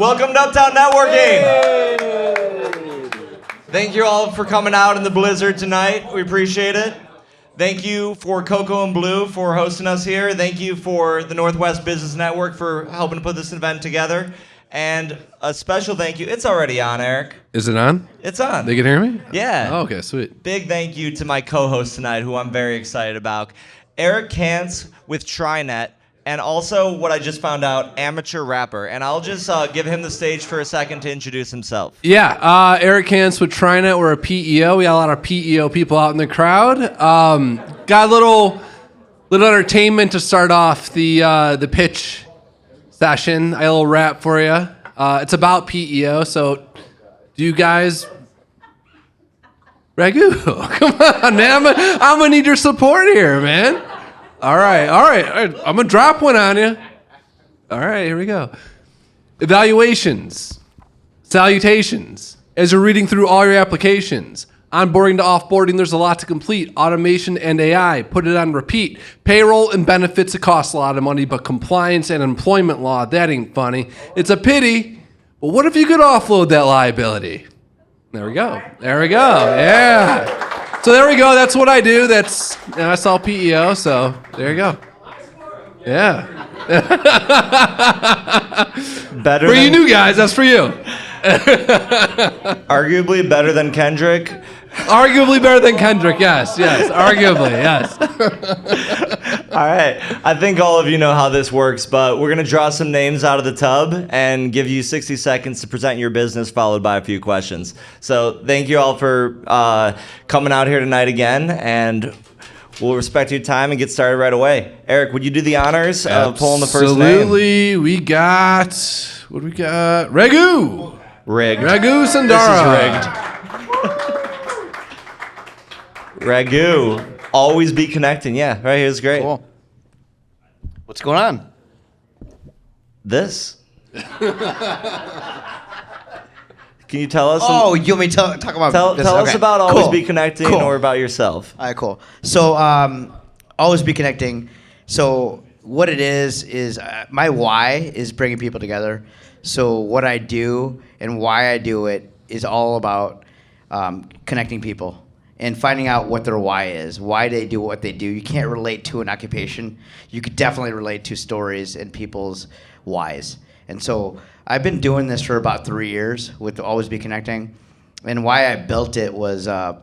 Welcome to Uptown Networking. Thank you all for coming out in the blizzard tonight. We appreciate it. Thank you for CoCo Blu for hosting us here. Thank you for the Northwest Business Network for helping to put this event together. And a special thank you. It's already on, Eric. Is it on? It's on. They can hear me? Yeah. Oh, okay, sweet. Big thank you to my co-host tonight, who I'm very excited about. Eric Cantz with TriNet, and also what I just found out, amateur rapper. And I'll just give him the stage for a second to introduce himself. Yeah, Eric Cantz with TriNet. We're a PEO. We got a lot of PEO people out in the crowd. Got a little entertainment to start off the pitch session. I got a little rap for you. It's about PEO, so do you guys... Ragu, come on, man. I'm gonna need your support here, man. All right. I'm gonna drop one on you. All right, here we go. Evaluations, salutations. As you're reading through all your applications, onboarding to offboarding, there's a lot to complete. Automation and AI, put it on repeat. Payroll and benefits, it costs a lot of money, but compliance and employment law, that ain't funny. It's a pity, but what if you could offload that liability? There we go. Yeah. So there we go. That's what I do. That's all PEO. So there you go. Yeah. Better for you new guys, that's for you. Arguably better than Kendrick. Arguably better than Kendrick, yes. Arguably, yes. All right. I think all of you know how this works, but we're going to draw some names out of the tub and give you 60 seconds to present your business, followed by a few questions. So thank you all for coming out here tonight again, and we'll respect your time and get started right away. Eric, would you do the honors of pulling the first name? Absolutely. What do we got? Ragu. Rigged. Ragu Sandara. This is rigged. Ragu, always be connecting. Yeah, right here's great. Cool. What's going on? This. Can you tell us? You want me to talk about this? Tell us about Always Cool. Be Connecting or about yourself. All right, cool. So, Always Be Connecting. So, what it is my why is bringing people together. So, what I do and why I do it is all about connecting people and finding out what their why is, why they do what they do. You can't relate to an occupation. You could definitely relate to stories and people's whys. And so I've been doing this for about 3 years with Always Be Connecting. And why I built it was, I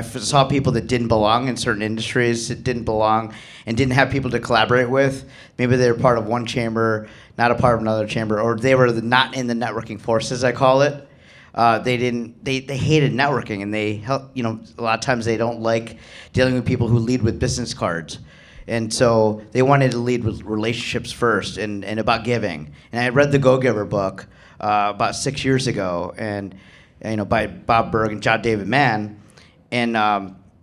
saw people that didn't belong in certain industries, that didn't belong and didn't have people to collaborate with. Maybe they were part of one chamber, not a part of another chamber, or they were not in the networking force, as I call it. They hated networking, and a lot of times they don't like dealing with people who lead with business cards. And so they wanted to lead with relationships first and about giving. And I read the Go Giver book about 6 years ago, and by Bob Berg and John David Mann, and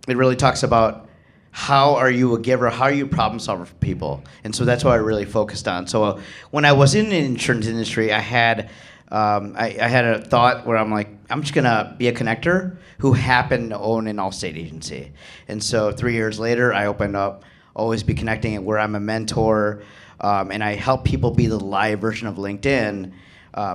it really talks about how are you a giver, how are you a problem solver for people. And so that's what I really focused on. So when I was in the insurance industry, I had a thought where I'm like, I'm just gonna be a connector who happened to own an Allstate agency. And so 3 years later, I opened up Always Be Connecting, where I'm a mentor, and I help people be the live version of LinkedIn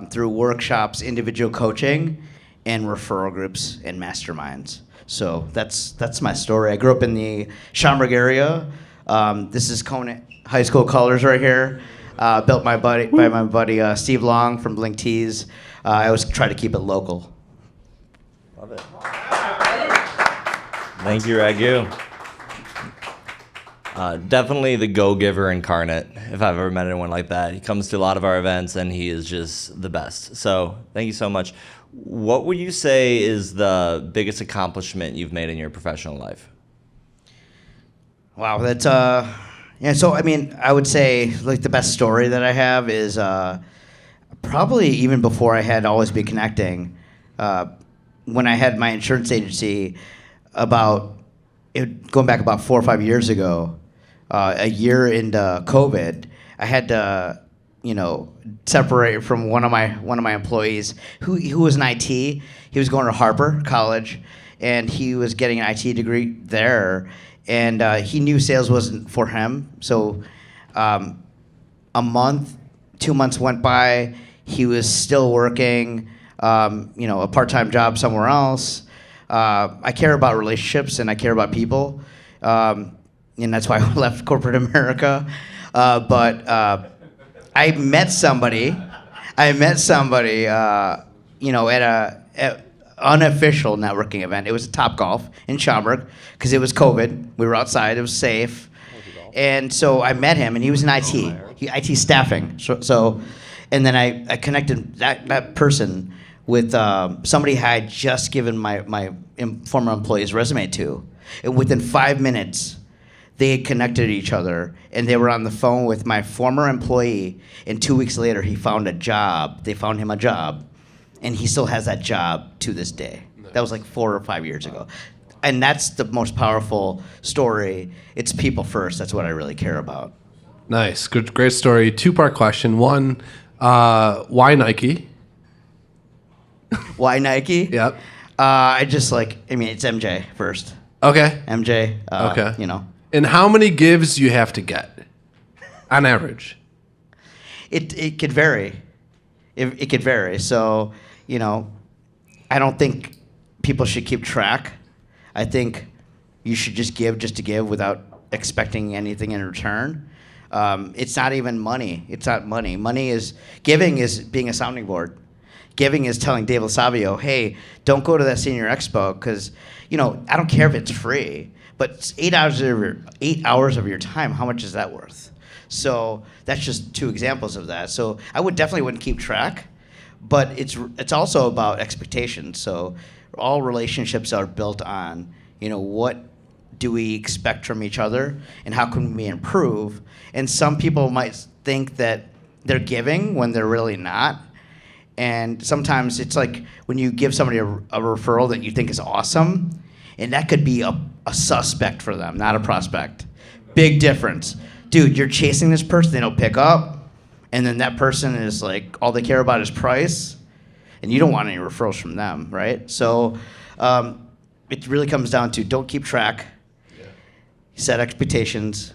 through workshops, individual coaching, and referral groups and masterminds. So that's my story. I grew up in the Schaumburg area. This is Conant High School colors right here. Built by my buddy Steve Long from Blink Tees. I always try to keep it local. Love it. Thank you, Ragu. Definitely the go-giver incarnate, if I've ever met anyone like that. He comes to a lot of our events, and he is just the best. So thank you so much. What would you say is the biggest accomplishment you've made in your professional life? Wow, that's so I would say like the best story that I have is probably even before I had Always Be Connecting, when I had my insurance agency going back about 4 or 5 years ago, a year into COVID, I had to separate from one of my employees who was in IT. He was going to Harper College, and he was getting an IT degree there. And he knew sales wasn't for him. So a month, 2 months went by. he was still working, a part-time job somewhere else. I care about relationships and I care about people, and that's why I left corporate America. But I met somebody. At a unofficial networking event. It was a Topgolf in Schaumburg because it was COVID. We were outside. It was safe. And so I met him, and he was in IT, IT staffing. And then I connected that person with somebody I had just given my former employee's resume to. And within 5 minutes, they had connected each other, and they were on the phone with my former employee. And 2 weeks later, he found a job. They found him a job, and he still has that job to this day. That was like 4 or 5 years ago. And that's the most powerful story. It's people first. That's what I really care about. Nice. Good, great story. Two-part question. One, why Nike? Why Nike? Yep. It's MJ first. Okay. MJ, Okay. And how many gives you have to get on average? It could vary. It could vary. So, I don't think people should keep track. I think you should just to give without expecting anything in return. It's not even money. It's not money. Giving is being a sounding board. Giving is telling Dave Savio, hey, don't go to that senior expo because, I don't care if it's free, but it's 8 hours of your time. How much is that worth? So that's just two examples of that. So I wouldn't keep track, but it's also about expectations. So all relationships are built on, what do we expect from each other and how can we improve? And some people might think that they're giving when they're really not. And sometimes it's like when you give somebody a referral that you think is awesome, and that could be a suspect for them, not a prospect. Big difference. Dude, you're chasing this person, they don't pick up, and then that person is like, all they care about is price, and you don't want any referrals from them, right? So it really comes down to don't keep track, set expectations,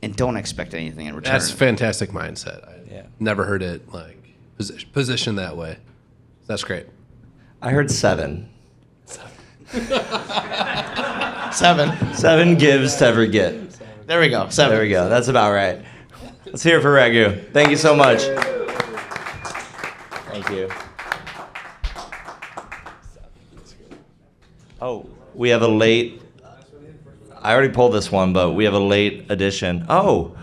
and don't expect anything in return. That's a fantastic mindset. I never heard it positioned that way. That's great. I heard 7. 7. 7 gives to every get. There we go. 7. There we go. That's about right. Let's hear it for Ragu. Thank you so much. Thank you. Oh, we have a late. I already pulled this one, but we have a late addition. Oh,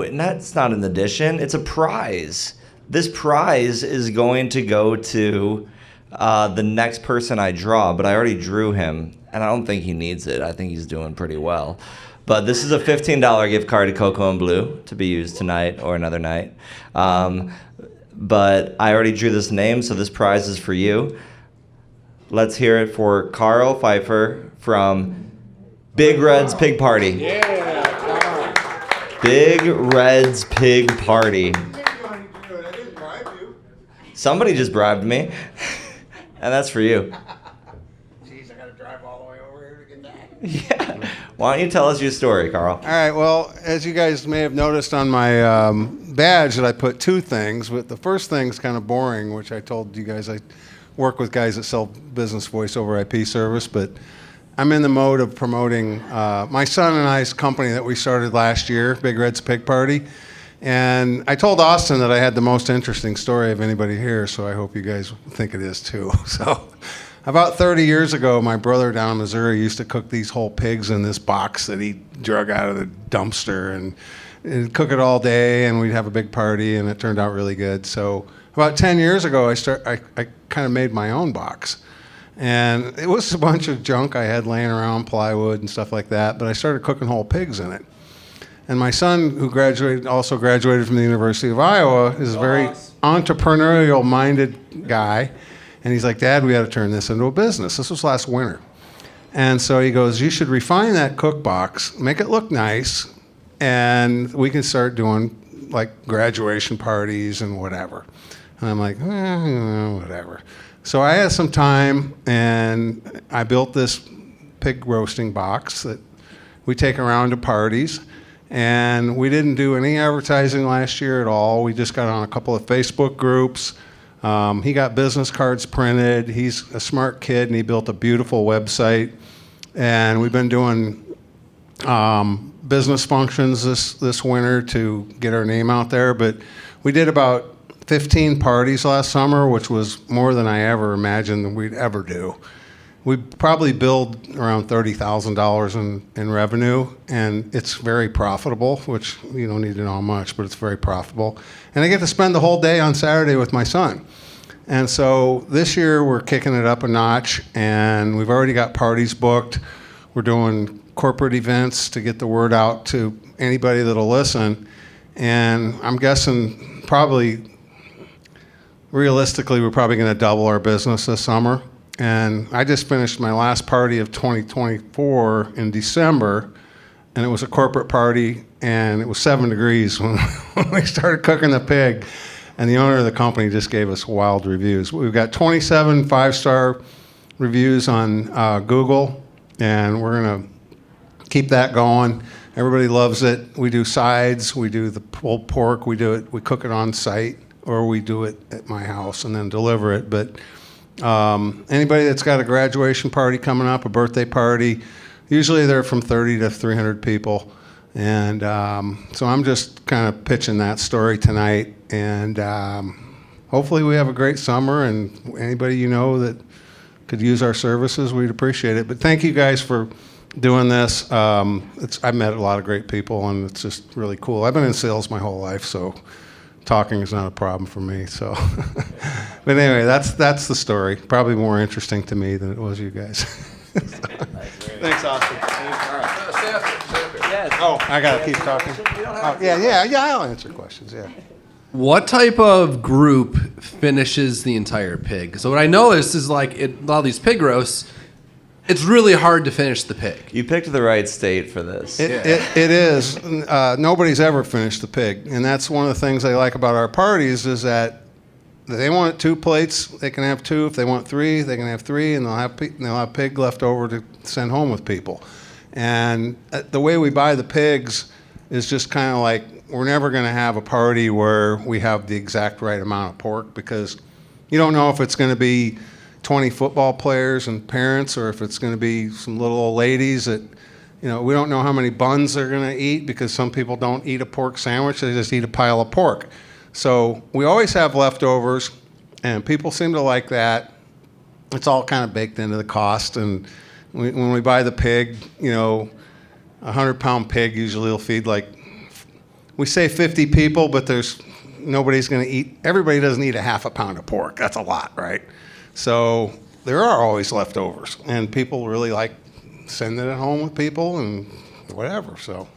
and that's not an addition. It's a prize. This prize is going to go to the next person I draw, but I already drew him, and I don't think he needs it. I think he's doing pretty well. But this is a $15 gift card to CoCo Blu to be used tonight or another night. But I already drew this name, so this prize is for you. Let's hear it for Carl Pfeiffer from Big Red's Pig Party. Yeah, come on. Big Red's Pig Party. Somebody just bribed me, and that's for you. Jeez, I gotta drive all the way over here to get that. Yeah. Why don't you tell us your story, Carl? All right, well, as you guys may have noticed on my badge that I put 2 things, but the first thing's kind of boring, which I told you guys I work with guys that sell business voice over IP service, but I'm in the mode of promoting my son and I's company that we started last year, Big Red's Pig Party. And I told Austin that I had the most interesting story of anybody here, so I hope you guys think it is too. So about 30 years ago, my brother down in Missouri used to cook these whole pigs in this box that he drug out of the dumpster and cook it all day, and we'd have a big party, and it turned out really good. So about 10 years ago, I kind of made my own box. And it was a bunch of junk I had laying around, plywood and stuff like that, but I started cooking whole pigs in it. And my son, who also graduated from the University of Iowa, is a very entrepreneurial-minded guy. And he's like, Dad, we got to turn this into a business. This was last winter. And so he goes, you should refine that cook box, make it look nice, and we can start doing like graduation parties and whatever. And I'm like, whatever. So I had some time, and I built this pig roasting box that we take around to parties. And we didn't do any advertising last year at all. We just got on a couple of Facebook groups. He got business cards printed. He's a smart kid, and he built a beautiful website. And we've been doing business functions this winter to get our name out there. But we did about 15 parties last summer, which was more than I ever imagined we'd ever do. We probably billed around $30,000 in revenue, and it's very profitable, which you don't need to know how much, but it's very profitable. And I get to spend the whole day on Saturday with my son. And so this year we're kicking it up a notch, and we've already got parties booked. We're doing corporate events to get the word out to anybody that'll listen. And I'm guessing realistically, we're probably going to double our business this summer. And I just finished my last party of 2024 in December, and it was a corporate party, and it was 7 degrees when we started cooking the pig. And the owner of the company just gave us wild reviews. We've got 27 5-star reviews on Google, and we're going to keep that going. Everybody loves it. We do sides. We do the pulled pork. We cook it on site, or we do it at my house and then deliver it. But anybody that's got a graduation party coming up, a birthday party, usually they're from 30 to 300 people. And so I'm just kind of pitching that story tonight. And hopefully we have a great summer, and anybody you know that could use our services, we'd appreciate it. But thank you guys for doing this. I've met a lot of great people, and it's just really cool. I've been in sales my whole life, so talking is not a problem for me. So, but anyway, that's the story. Probably more interesting to me than it was you guys. Thanks, Austin. All right. Oh, I gotta keep talking. Oh, yeah. I'll answer questions. Yeah. What type of group finishes the entire pig? So what I noticed is like a lot of these pig roasts, it's really hard to finish the pig. You picked the right state for this. It is. Nobody's ever finished the pig, and that's one of the things I like about our parties is that if they want 2 plates, they can have 2. If they want 3, they can have 3, and they'll have pig left over to send home with people. And the way we buy the pigs is just kind of like, we're never going to have a party where we have the exact right amount of pork, because you don't know if it's going to be 20 football players and parents, or if it's going to be some little old ladies that, we don't know how many buns they're going to eat, because some people don't eat a pork sandwich, they just eat a pile of pork. So we always have leftovers, and people seem to like that. It's all kind of baked into the cost. And when we buy the pig, a 100-pound pig usually will feed we say 50 people, but nobody's going to eat. Everybody doesn't eat a half a pound of pork. That's a lot, right? So there are always leftovers, and people really like sending it home with people and whatever. So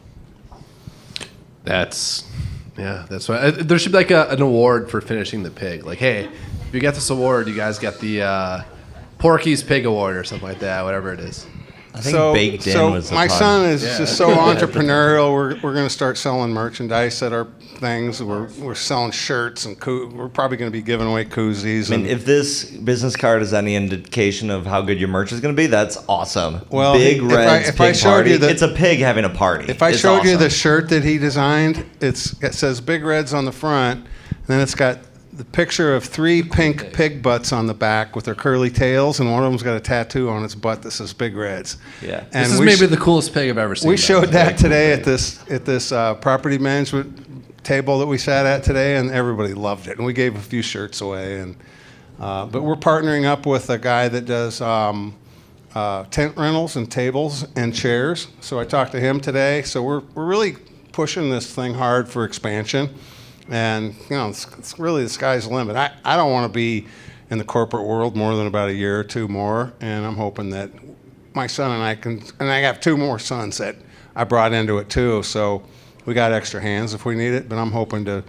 that's why there should be like an award for finishing the pig. Like, hey, if you get this award, you guys get the Porky's Pig Award or something like that, whatever it is. I think baked in was the my pun. son is just so entrepreneurial. We're going to start selling merchandise at our things. We're selling shirts, and we're probably going to be giving away koozies. I mean, if this business card is any indication of how good your merch is going to be, that's awesome. Well, Big Red's if I pig showed party. you It's a pig having a party. If I It's showed you awesome. the shirt that he designed, it says Big Red's on the front, and then it's got the picture of 3 pink pig butts on the back with their curly tails, and one of them's got a tattoo on its butt that says Big Reds. Yeah. And This is maybe the coolest pig I've ever seen. we showed that today at this property management table that we sat at today, and everybody loved it. And we gave a few shirts away. And but we're partnering up with a guy that does tent rentals and tables and chairs. So I talked to him today. So we're really pushing this thing hard for expansion. And, it's really the sky's the limit. I don't want to be in the corporate world more than about a year or 2 more. And I'm hoping that my son and I have 2 more sons that I brought into it too. So we got extra hands if we need it. But I'm hoping to.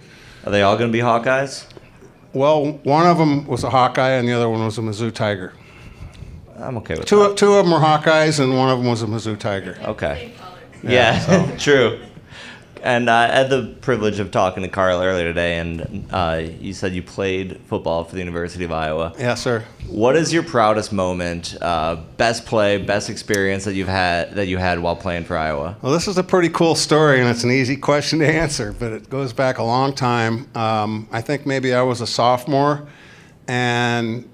Are they all going to be Hawkeyes? Well, one of them was a Hawkeye and the other one was a Mizzou Tiger. I'm okay with Two that. of them were Hawkeyes and one of them was a Mizzou Tiger. Okay. Yeah, Yeah, true. And I had the privilege of talking to Carl earlier today, and you said you played football for the University of Iowa. Yes, sir. What is your proudest moment, best play, best experience that you had while playing for Iowa? Well, this is a pretty cool story, and it's an easy question to answer, but it goes back a long time. I think maybe I was a sophomore, and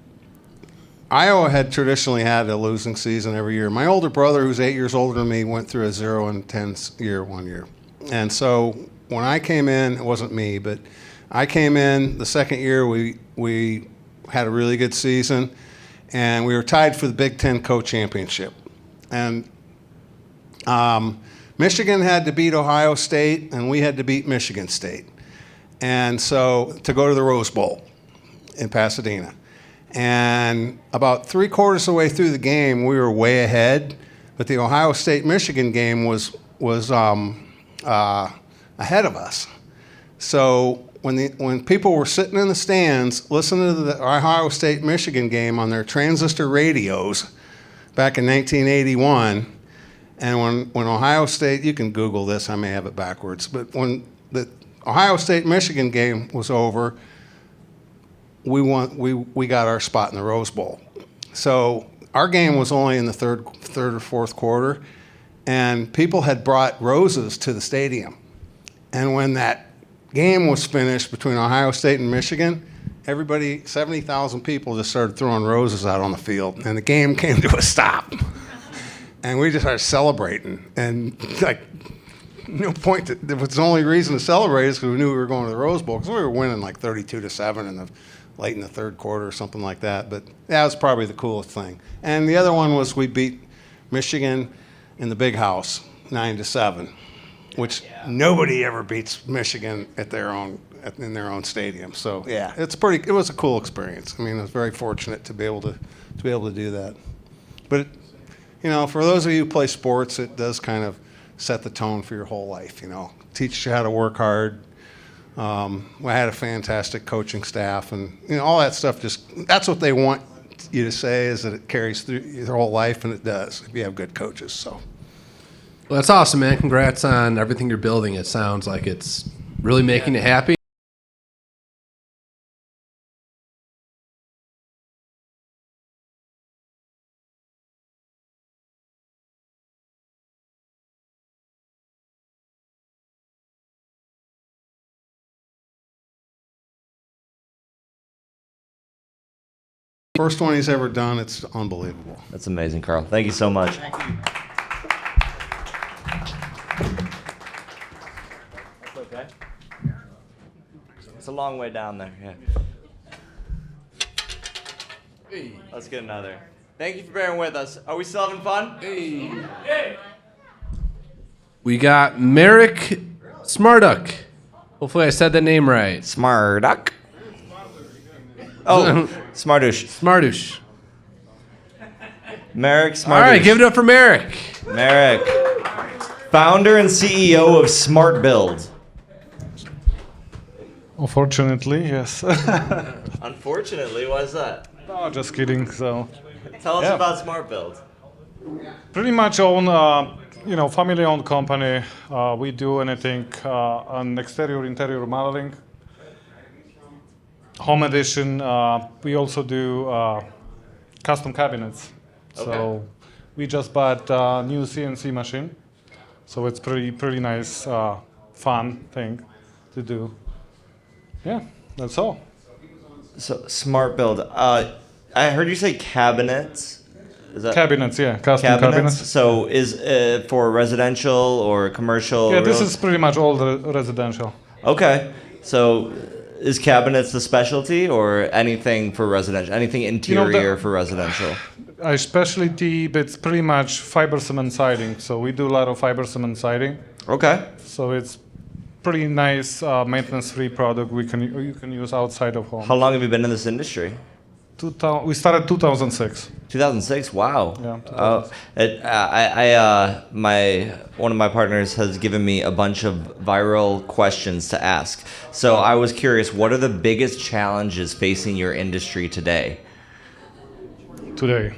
Iowa had traditionally had a losing season every year. My older brother, who's 8 years older than me, went through a 0-10 year one year. And so when I came in, it wasn't me, but I came in the second year, we had a really good season, and we were tied for the Big Ten co-championship. And Michigan had to beat Ohio State, and we had to beat Michigan State. And so to go to the Rose Bowl in Pasadena. And about 3/4 of the way through the game, we were way ahead, but the Ohio State-Michigan game was ahead of us. So when people were sitting in the stands listening to the Ohio State-Michigan game on their transistor radios back in 1981, and when Ohio State, you can Google this, I may have it backwards, but when the Ohio State-Michigan game was over, we got our spot in the Rose Bowl. So our game was only in the third or fourth quarter, and people had brought roses to the stadium. And when that game was finished between Ohio State and Michigan, everybody, 70,000 people just started throwing roses out on the field, and the game came to a stop. And we just started celebrating, and like, no point. There was the only reason to celebrate is because we knew we were going to the Rose Bowl, because we were winning like 32-7 late in the third quarter or something like that. But that was probably the coolest thing. And the other one was we beat Michigan in the Big House 9-7, which nobody ever beats Michigan in their own stadium. So yeah, it was a cool experience. I mean, I was very fortunate to be able to do that. But for those of you who play sports, it does kind of set the tone for your whole life. Teaches you how to work hard. I had a fantastic coaching staff, and all that stuff. That's what they want you to say, is that it carries through your whole life, and it does if you have good coaches. So, Well, that's awesome, man. Congrats on everything you're building. It sounds like it's really making you happy. first one he's ever done, it's unbelievable. That's amazing, Carl. Thank you so much. Thank you. That's okay. It's a long way down there. Yeah. Hey. Let's get another. Thank you for bearing with us. Are we still having fun? Hey. We got Merrick Smarduck. Hopefully I said that name right. Smarduck. Oh, Smartouche. Smartouche. Merrick Smartouche. All right, give it up for Merrick. Merrick, founder and CEO of Smart Build. Unfortunately, yes. Unfortunately, why is that? No, just kidding. So, Tell us Yeah. about Smart Build. pretty much own, family-owned company. We do anything on exterior, interior modeling. Home edition. We also do custom cabinets. So, Okay. we just bought a new CNC machine. So it's pretty nice, fun thing to do. Yeah, that's all. So Smart Build. I heard you say cabinets. Is that Cabinets, yeah, custom cabinets. So is for residential or commercial? Yeah, this real- is pretty much all the residential. Okay. So is cabinets the specialty or anything for residential? Anything interior for residential? Our specialty, it's pretty much fiber cement siding. So we do a lot of fiber cement siding. Okay. So it's pretty nice maintenance-free product you can use outside of home. How long have you been in this industry? We started 2006. 2006. Wow. Yeah, One of my partners has given me a bunch of viral questions to ask. So I was curious, what are the biggest challenges facing your industry today? Today.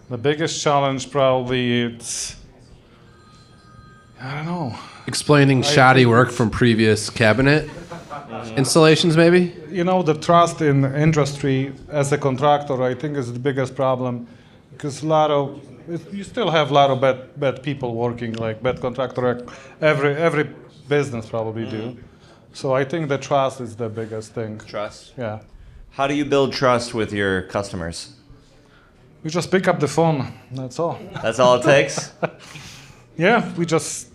The biggest challenge probably it's I don't know. Explaining shoddy work from previous cabinet installations, maybe? You know, the trust in the industry as a contractor, I think, is the biggest problem, because you still have a lot of bad people working, like bad contractor. Every business probably do. So I think the trust is the biggest thing. Trust. Yeah. How do you build trust with your customers? We just pick up the phone. That's all. That's all it takes? Yeah, we just,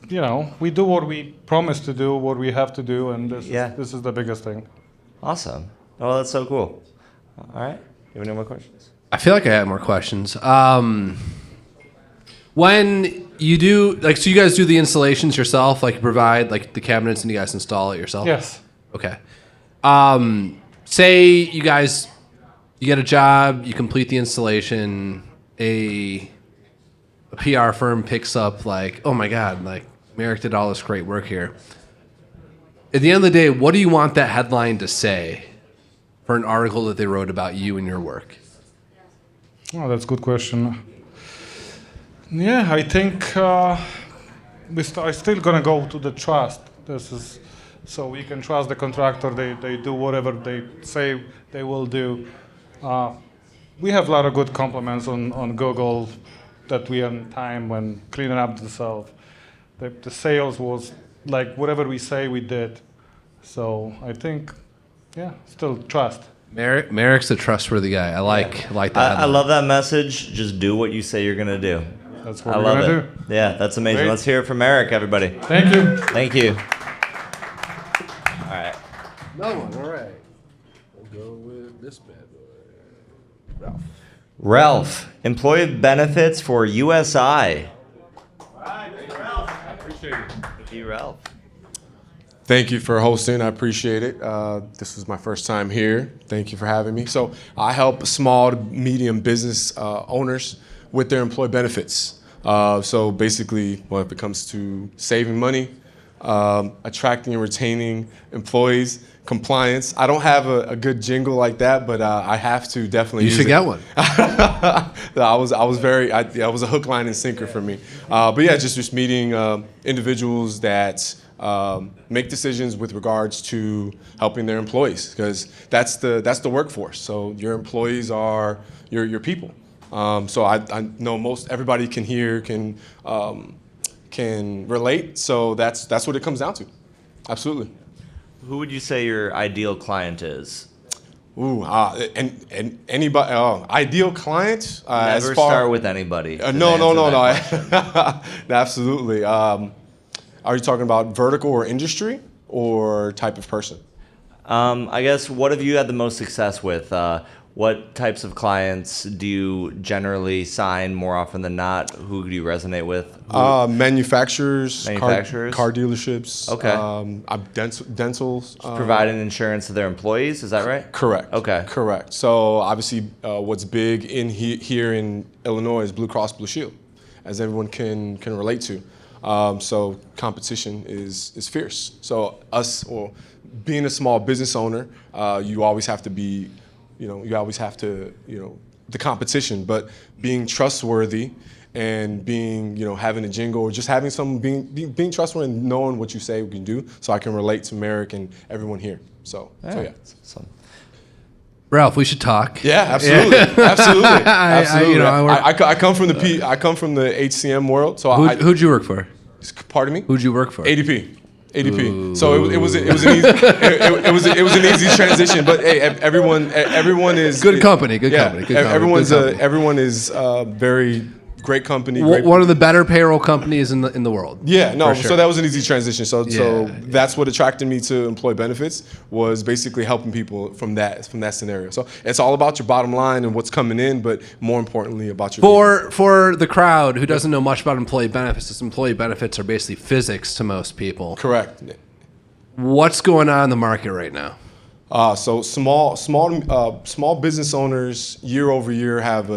we do what we promise to do, what we have to do, and this is the biggest thing. Awesome. Oh, that's so cool. All right. You have any more questions? I feel like I have more questions. When you do, so you guys do the installations yourself, like you provide like the cabinets and you guys install it yourself? Yes. Okay. Say you get a job, you complete the installation, a PR firm picks up like, oh my God, like Merrick did all this great work here. At the end of the day, what do you want that headline to say for an article that they wrote about you and your work? Oh, that's a good question. Yeah, I think I still gonna go to the trust. So we can trust the contractor. They do whatever they say they will do. We have a lot of good compliments on Google that we on time when cleaning up the shelf. The sales was like whatever we say we did. So I think, still trust. Merrick's a trustworthy guy. I like that. I love that message. Just do what you say you're going to do. That's what we're going to do. Yeah, that's amazing. Great. Let's hear it from Merrick, everybody. Thank you. Thank you. All right. Another one. All right. We'll go with this bad boy. Ralph. Ralph, employee benefits for USI. Appreciate it. Thank you, Ralph. Thank you for hosting. I appreciate it. This is my first time here. Thank you for having me. So I help small to medium business owners with their employee benefits. So basically, when it comes to saving money, attracting and retaining employees, compliance. I don't have a good jingle like that, but I have to definitely. You should get one. I was a hook, line, and sinker for me. But yeah, just meeting individuals that make decisions with regards to helping their employees, because that's the workforce. So your employees are your people. So I know everybody can relate. So that's what it comes down to. Absolutely. Who would you say your ideal client is? Ooh, and anybody ideal client. Never start with anybody. No. Absolutely. Are you talking about vertical or industry or type of person? I guess, what have you had the most success with? What types of clients do you generally sign more often than not? Who do you resonate with? Manufacturers, car dealerships. Okay. Dentals. Providing insurance to their employees, is that right? Correct. Okay. Correct. So obviously, what's big here in Illinois is Blue Cross Blue Shield, as everyone can relate to. So competition is fierce. So being a small business owner, you always have to be, the competition, but being trustworthy and being, having a jingle or just having being trustworthy and knowing what you say we can do, so I can relate to Merrick and everyone here. So yeah. Ralph, we should talk. Yeah, absolutely, absolutely. Absolutely. I come from the HCM world. So who'd you work for? Pardon me? Who'd you work for? ADP. Ooh. So it was an easy transition. But hey, everyone is good company. Good company. Everyone is very great company. One of the better payroll companies in the world. Yeah, no. Sure. So that was an easy transition. So that's what attracted me to employee benefits, was basically helping people from that scenario. So it's all about your bottom line and what's coming in, but more importantly about your for the crowd who doesn't know much about employee benefits. Employee benefits are basically physics to most people. Correct. What's going on in the market right now? So small business owners year over year have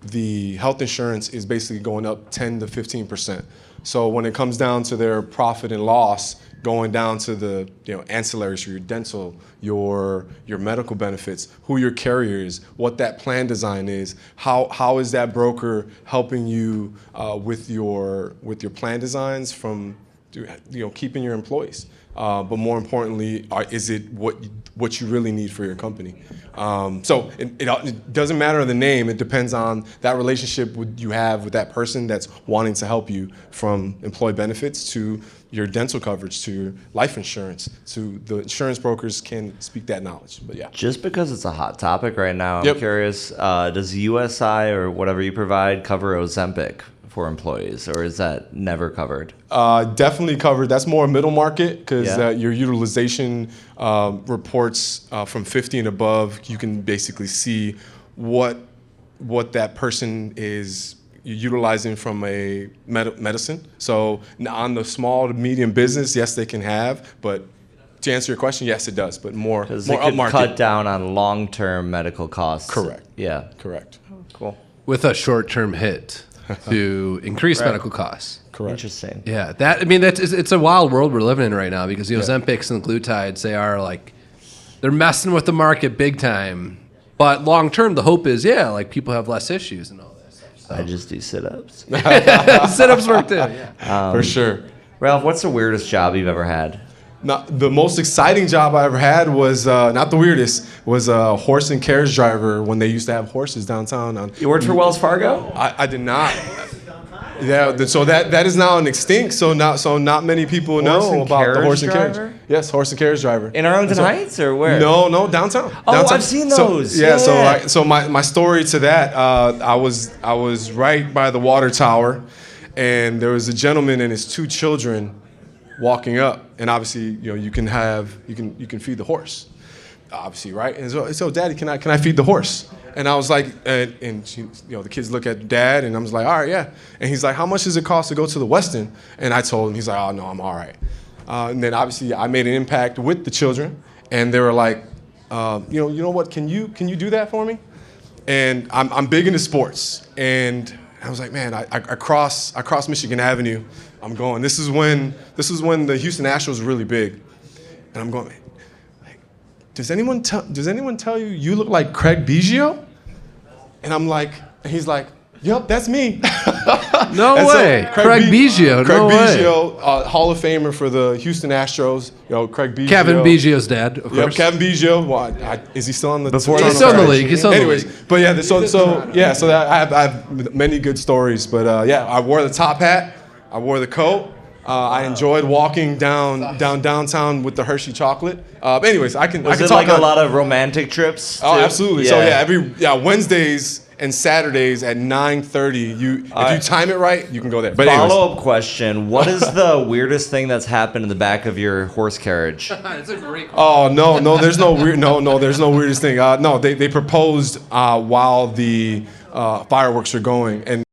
the health insurance is basically going up 10 to 15%. So when it comes down to their profit and loss, going down to the ancillaries for your dental, your medical benefits, who your carrier is, what that plan design is, how is that broker helping you with your plan designs from keeping your employees, but more importantly, is it what you really need for your company? So it doesn't matter the name. It depends on that relationship you have with that person that's wanting to help you, from employee benefits to your dental coverage to your life insurance. To the insurance brokers can speak that knowledge. But yeah. Just because it's a hot topic right now, I'm Yep. curious, does USI or whatever you provide cover Ozempic for employees, or is that never covered? Definitely covered. That's more middle market, because Yeah. your utilization reports from 50 and above, you can basically see what that person is utilizing from a medicine. So on the small to medium business, yes, they can have, but to answer your question, yes, it does, but more Because it could upmarket. cut down on long-term medical costs. Correct. Yeah. Correct. Cool. With a short-term hit to increase medical costs. Correct. Interesting. Yeah, it's a wild world we're living in right now, because the Ozempics and the glutides, they're messing with the market big time. But long term, the hope is, people have less issues and all that stuff. So. I just do sit-ups. Sit-ups work too. Yeah. For sure. Ralph, what's the weirdest job you've ever had? The most exciting job I ever had was, not the weirdest, was a horse and carriage driver when they used to have horses downtown. You worked for Wells Fargo? I did not. Yeah, so that is now an extinct. So not many people know about the horse and carriage. driver? Yes, horse and carriage driver. In Arlington Heights or where? No, downtown. Oh, Downtown. I've seen those. So, Yeah. So my story to that, I was right by the water tower, and there was a gentleman and his two children walking up, and obviously you can feed the horse, obviously, right? And so Daddy, can I feed the horse? And I was like, and she, the kids look at Dad, and I was like, all right, yeah. And he's like, how much does it cost to go to the Westin? And I told him, he's like, oh no, I'm all right. And then obviously I made an impact with the children, and they were like, you know what? Can you do that for me? And I'm big into sports, and I was like, man, I cross Michigan Avenue. I'm going. This is when the Houston Astros were really big, and I'm going. Does anyone tell you look like Craig Biggio? And I'm like, and he's like, yep, that's me. No And so way. Craig Biggio. Craig No way. Biggio, Hall of Famer for the Houston Astros. Craig Biggio. Kevin Biggio's dad, of Yep, course. Kevin Biggio. Well, is he still on the? He's still in the league. He's still in the Anyways, league. but yeah, so that I have many good stories. But I wore the top hat. I wore the coat. I enjoyed walking downtown with the Hershey chocolate. Anyways, I can Was talk it like on- a lot of romantic trips? Oh, too? absolutely. So Wednesdays and Saturdays at 9:30. If you time it right, you can go there. But anyways, Follow-up question: what is the weirdest thing that's happened in the back of your horse carriage? It's a great oh no, there's no weird. No, there's no weirdest thing. No, they proposed while the fireworks are going, and.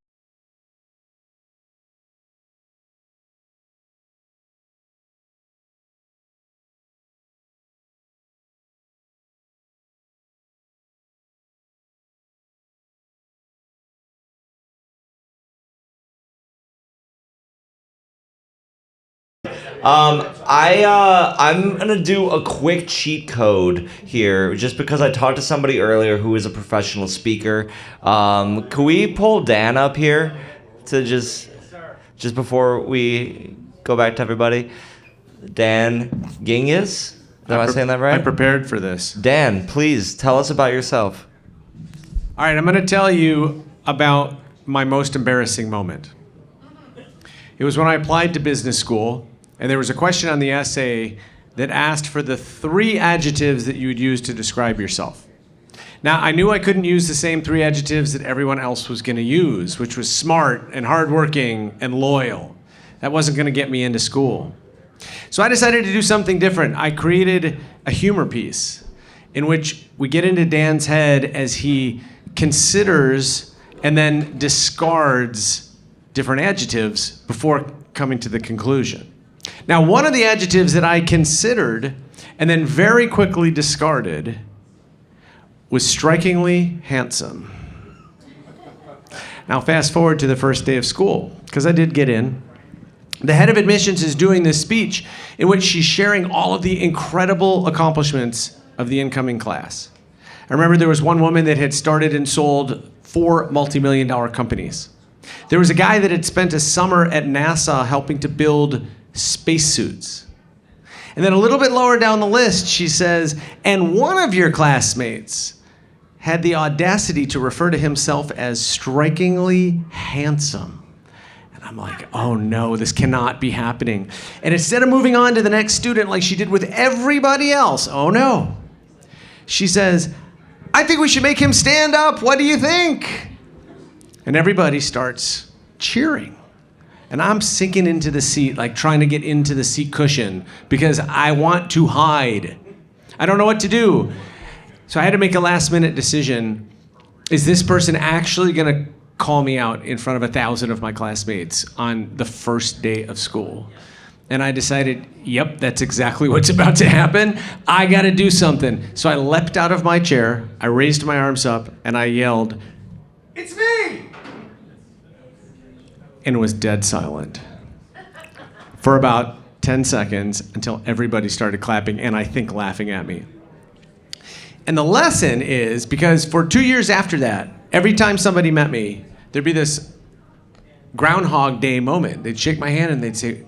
I'm gonna do a quick cheat code here, just because I talked to somebody earlier who is a professional speaker. Can we pull Dan up here to just before we go back to everybody? Dan Gingiz? Am I saying that right? I prepared for this. Dan, please tell us about yourself. All right, I'm going to tell you about my most embarrassing moment. It was when I applied to business school, and there was a question on the essay that asked for the 3 adjectives that you would use to describe yourself. Now, I knew I couldn't use the same 3 adjectives that everyone else was going to use, which was smart and hardworking and loyal. That wasn't going to get me into school. So I decided to do something different. I created a humor piece in which we get into Dan's head as he considers and then discards different adjectives before coming to the conclusion. Now, one of the adjectives that I considered and then very quickly discarded was strikingly handsome. Now, fast forward to the first day of school, because I did get in. The head of admissions is doing this speech in which she's sharing all of the incredible accomplishments of the incoming class. I remember there was one woman that had started and sold 4 multi-million-dollar companies. There was a guy that had spent a summer at NASA helping to build spacesuits. And then a little bit lower down the list, she says, and one of your classmates had the audacity to refer to himself as strikingly handsome. And I'm like, oh no, this cannot be happening. And instead of moving on to the next student like she did with everybody else, oh no. She says, I think we should make him stand up. What do you think? And everybody starts cheering. And I'm sinking into the seat, like trying to get into the seat cushion because I want to hide. I don't know what to do. So I had to make a last minute decision. Is this person actually going to call me out in front of 1,000 of my classmates on the first day of school? And I decided, yep, that's exactly what's about to happen. I got to do something. So I leapt out of my chair, I raised my arms up, and I yelled, it's me! And it was dead silent for about 10 seconds until everybody started clapping and I think laughing at me. And the lesson is, because for 2 years after that, every time somebody met me, there'd be this Groundhog Day moment. They'd shake my hand and they'd say,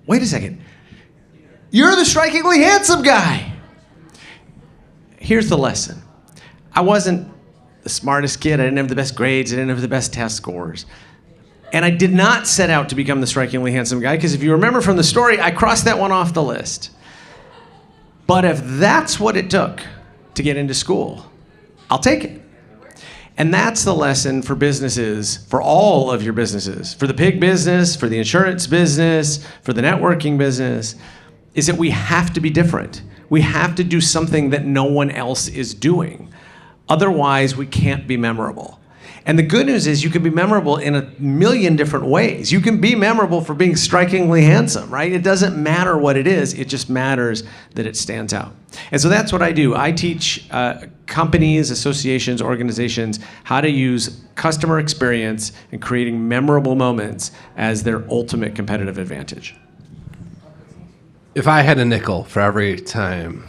wait a second, you're the strikingly handsome guy. Here's the lesson. I wasn't the smartest kid. I didn't have the best grades. I didn't have the best test scores. And I did not set out to become the strikingly handsome guy, because if you remember from the story, I crossed that one off the list. But if that's what it took to get into school, I'll take it. And that's the lesson for businesses, for all of your businesses, for the pig business, for the insurance business, for the networking business, is that we have to be different. We have to do something that no one else is doing. Otherwise, we can't be memorable. And the good news is you can be memorable in 1,000,000 different ways. You can be memorable for being strikingly handsome, right? It doesn't matter what it is. It just matters that it stands out. And so that's what I do. I teach companies, associations, organizations how to use customer experience and creating memorable moments as their ultimate competitive advantage. If I had a nickel for every time,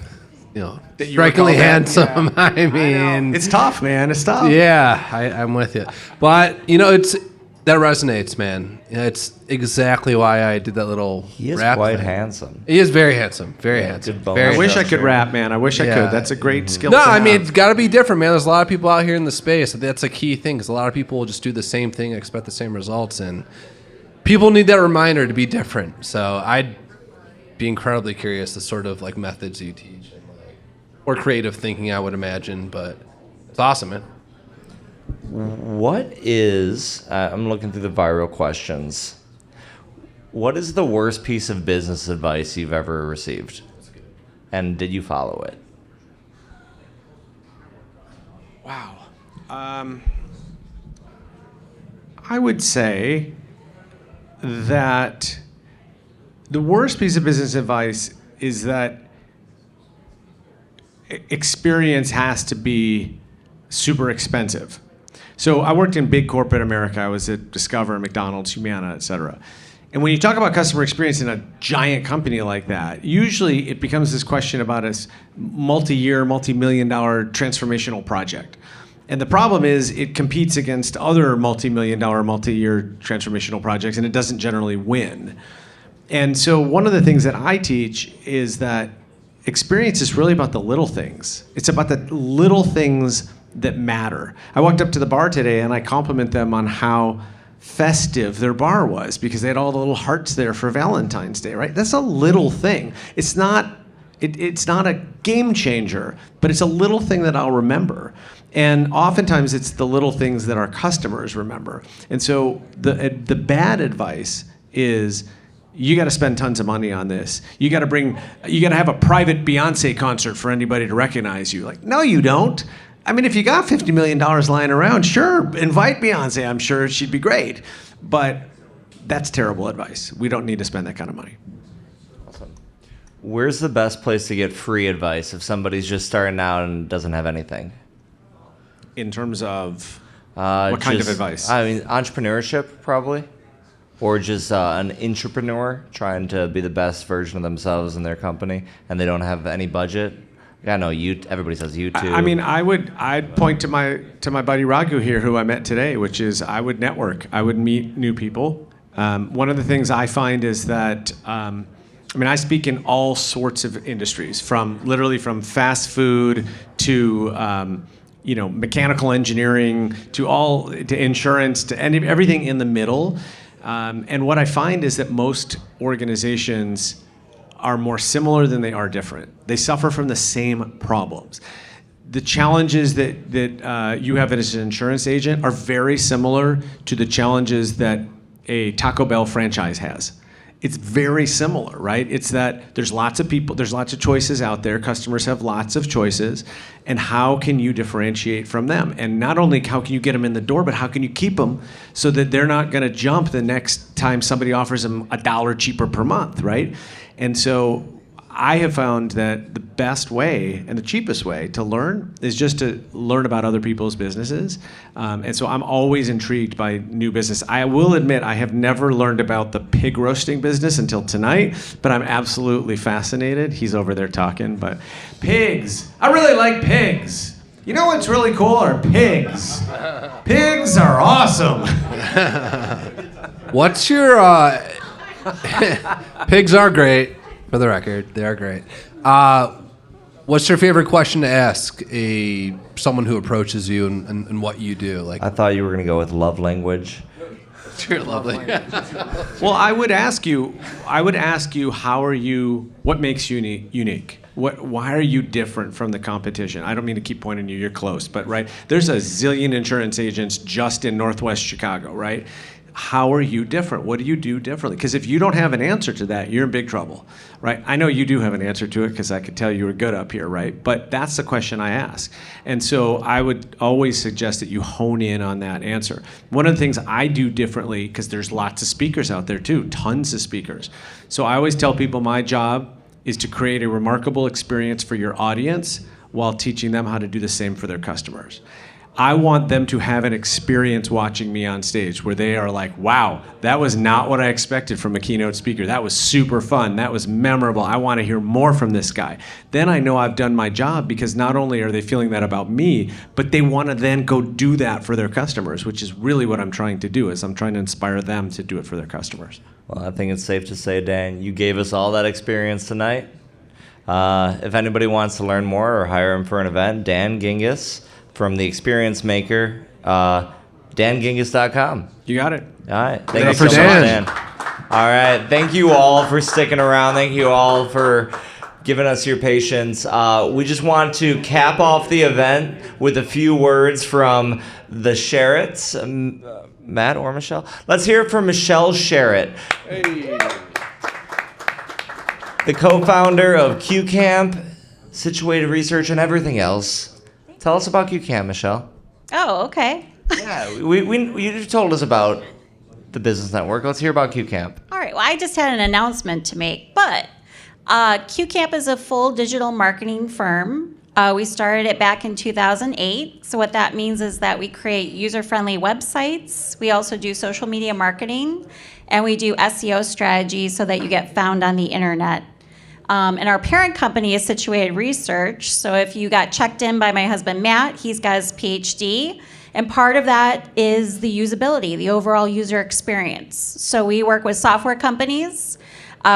That you were strikingly called that, handsome, yeah. I mean... It's tough, man. It's tough. Yeah, I'm with you. But, that resonates, man. It's exactly why I did that little He is rap quite thing. handsome. He is very handsome. Very handsome. good bone Very I wish I structure. could rap, man. I wish I Yeah. could. That's a great skill No, to I mean, have. it's got to be different, man. There's a lot of people out here in the space. That's a key thing, because a lot of people will just do the same thing and expect the same results. And people need that reminder to be different. So I'd be incredibly curious the sort of like methods you teach. Or creative thinking, I would imagine. But it's awesome, man. What is, I'm looking through the viral questions. What is the worst piece of business advice you've ever received? And did you follow it? Wow. I would say that the worst piece of business advice is that experience has to be super expensive. So I worked in big corporate America. I was at Discover, McDonald's, Humana, et cetera. And when you talk about customer experience in a giant company like that, usually it becomes this question about a multi-year, multi-million-dollar transformational project. And the problem is it competes against other multi-million-dollar, multi-year transformational projects, and it doesn't generally win. And so one of the things that I teach is that experience is really about the little things. It's about the little things that matter. I walked up to the bar today and I compliment them on how festive their bar was, because they had all the little hearts there for Valentine's Day, right? That's a little thing. It's not a game changer, but it's a little thing that I'll remember. And oftentimes it's the little things that our customers remember. And so the bad advice is, you got to spend tons of money on this. You got to have a private Beyonce concert for anybody to recognize you. Like, no, you don't. I mean, if you got $50 million lying around, sure, invite Beyonce. I'm sure she'd be great. But that's terrible advice. We don't need to spend that kind of money. Awesome. Where's the best place to get free advice if somebody's just starting out and doesn't have anything? In terms of what kind of advice? I mean, entrepreneurship, probably. or just an entrepreneur trying to be the best version of themselves in their company, and they don't have any budget? I know everybody says YouTube. I mean, I'd point to my buddy Raghu here, who I met today, which is I would network. I would meet new people. One of the things I find is that I speak in all sorts of industries, literally from fast food to mechanical engineering to insurance to everything in the middle. And what I find is that most organizations are more similar than they are different. They suffer from the same problems. The challenges that you have as an insurance agent are very similar to the challenges that a Taco Bell franchise has. It's very similar, right? It's that there's lots of people, there's lots of choices out there. Customers have lots of choices. And how can you differentiate from them? And not only how can you get them in the door, but how can you keep them so that they're not going to jump the next time somebody offers them $1 cheaper per month, right? And so I have found that the best way and the cheapest way to learn is just to learn about other people's businesses. And so I'm always intrigued by new business. I will admit I have never learned about the pig roasting business until tonight, but I'm absolutely fascinated. He's over there talking, but pigs. I really like pigs. You know what's really cool are pigs. Pigs are awesome. What's your... Pigs are great. For the record, they are great. What's your favorite question to ask someone who approaches you and what you do? Like, I thought you were going to go with love language. You're lovely. Well, I would ask you, what makes you unique? Why are you different from the competition? I don't mean to keep pointing you, you're close, but right, there's a zillion insurance agents just in Northwest Chicago, right? How are you different? What do you do differently? Because if you don't have an answer to that, you're in big trouble, right? I know you do have an answer to it because I could tell you were good up here, right? But that's the question I ask. And so I would always suggest that you hone in on that answer. One of the things I do differently, because there's lots of speakers out there too, tons of speakers. So I always tell people my job is to create a remarkable experience for your audience while teaching them how to do the same for their customers. I want them to have an experience watching me on stage where they are like, wow, that was not what I expected from a keynote speaker. That was super fun. That was memorable. I want to hear more from this guy. Then I know I've done my job because not only are they feeling that about me, but they want to then go do that for their customers, which is really what I'm trying to do, is I'm trying to inspire them to do it for their customers. Well, I think it's safe to say, Dan, you gave us all that experience tonight. If anybody wants to learn more or hire him for an event, Dan Gingiss from The Experience Maker, dangingiss.com. You got it. All right. Thank you so much, Dan. All right. Thank you all for sticking around. Thank you all for giving us your patience. We just want to cap off the event with a few words from the Sherritts. Matt or Michelle? Let's hear it from Michelle Sherritt. Hey. The co-founder of QCamp, Situated Research, and everything else. Tell us about QCamp, Michelle. Oh, okay. Yeah, you told us about the business network. Let's hear about QCamp. All right. Well, I just had an announcement to make, but QCamp is a full digital marketing firm. We started it back in 2008. So what that means is that we create user-friendly websites. We also do social media marketing, and we do SEO strategies so that you get found on the internet. And our parent company is Situated Research. So if you got checked in by my husband, Matt, he's got his PhD. And part of that is the usability, the overall user experience. So we work with software companies.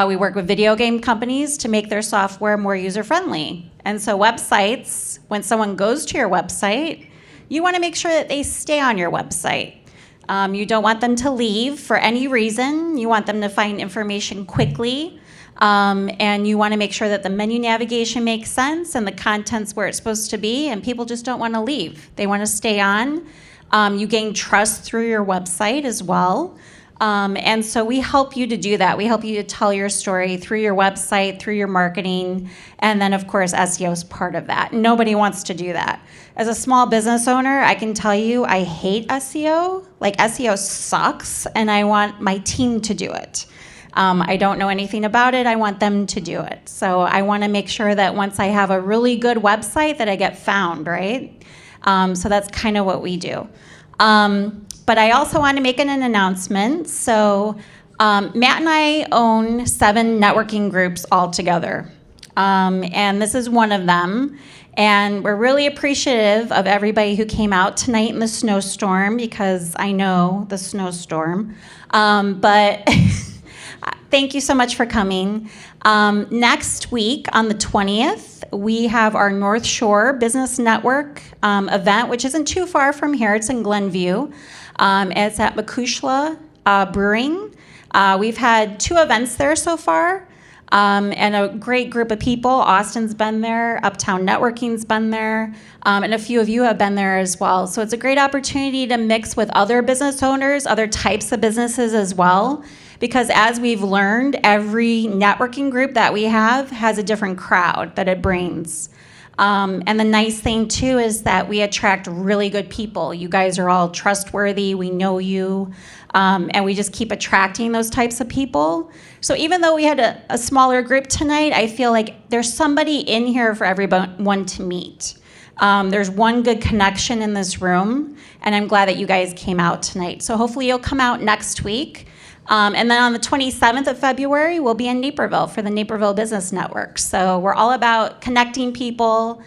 We work with video game companies to make their software more user-friendly. And so websites, when someone goes to your website, you want to make sure that they stay on your website. You don't want them to leave for any reason. You want them to find information quickly. And you want to make sure that the menu navigation makes sense and the content's where it's supposed to be, and people just don't want to leave. They want to stay on. You gain trust through your website as well. And so we help you to do that. We help you to tell your story through your website, through your marketing, and then of course SEO is part of that. Nobody wants to do that. As a small business owner, I can tell you I hate SEO. Like, SEO sucks, and I want my team to do it. I don't know anything about it. I want them to do it. So I want to make sure that once I have a really good website that I get found, right? So that's kind of what we do. But I also want to make an announcement. So Matt and I own 7 networking groups altogether. And this is one of them. And we're really appreciative of everybody who came out tonight in the snowstorm, because I know the snowstorm. But thank you so much for coming. Next week on the 20th, we have our North Shore Business Network event, which isn't too far from here. It's in Glenview. It's at Makushla Brewing. We've had 2 events there so far. And a great group of people. Austin's been there, Uptown Networking's been there, and a few of you have been there as well. So it's a great opportunity to mix with other business owners, other types of businesses as well, because as we've learned, every networking group that we have has a different crowd that it brings. And the nice thing too is that we attract really good people. You guys are all trustworthy, we know you, and we just keep attracting those types of people. So even though we had a smaller group tonight, I feel like there's somebody in here for everyone to meet. There's one good connection in this room, and I'm glad that you guys came out tonight. So hopefully you'll come out next week. And then on the 27th of February, we'll be in Naperville for the Naperville Business Network. So we're all about connecting people,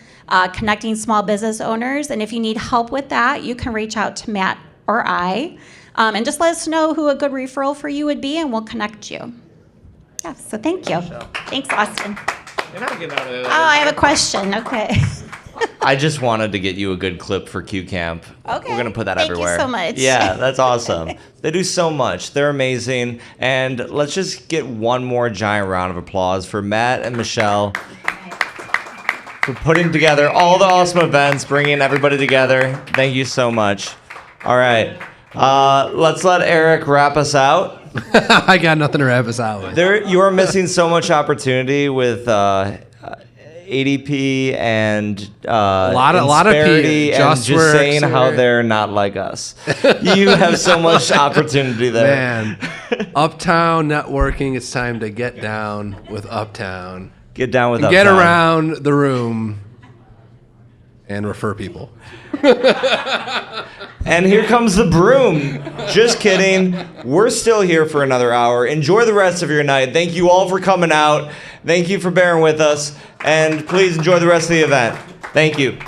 connecting small business owners. And if you need help with that, you can reach out to Matt or I. And just let us know who a good referral for you would be, and we'll connect you. Yeah, so thank you. Thanks, Austin. You're not getting out of there. Oh, I have a question. Okay. I just wanted to get you a good clip for Q Camp. Okay. We're going to put that Thank you everywhere. so much. Yeah, that's awesome. They do so much. They're amazing. And let's just get one more giant round of applause for Matt and Michelle for putting together all the awesome events, bringing everybody together. Thank you so much. All right. Let's let Eric wrap us out. I got nothing to wrap us out with. You are missing so much opportunity with ADP and a lot of Insperity people and just saying how they're not like us. You have so much opportunity there. Man, Uptown Networking. It's time to get down with Uptown. Get down with and Uptown. Get around the room and refer people. And here comes the broom. Just kidding. We're still here for another hour. Enjoy the rest of your night. Thank you all for coming out. Thank you for bearing with us. And please enjoy the rest of the event. Thank you.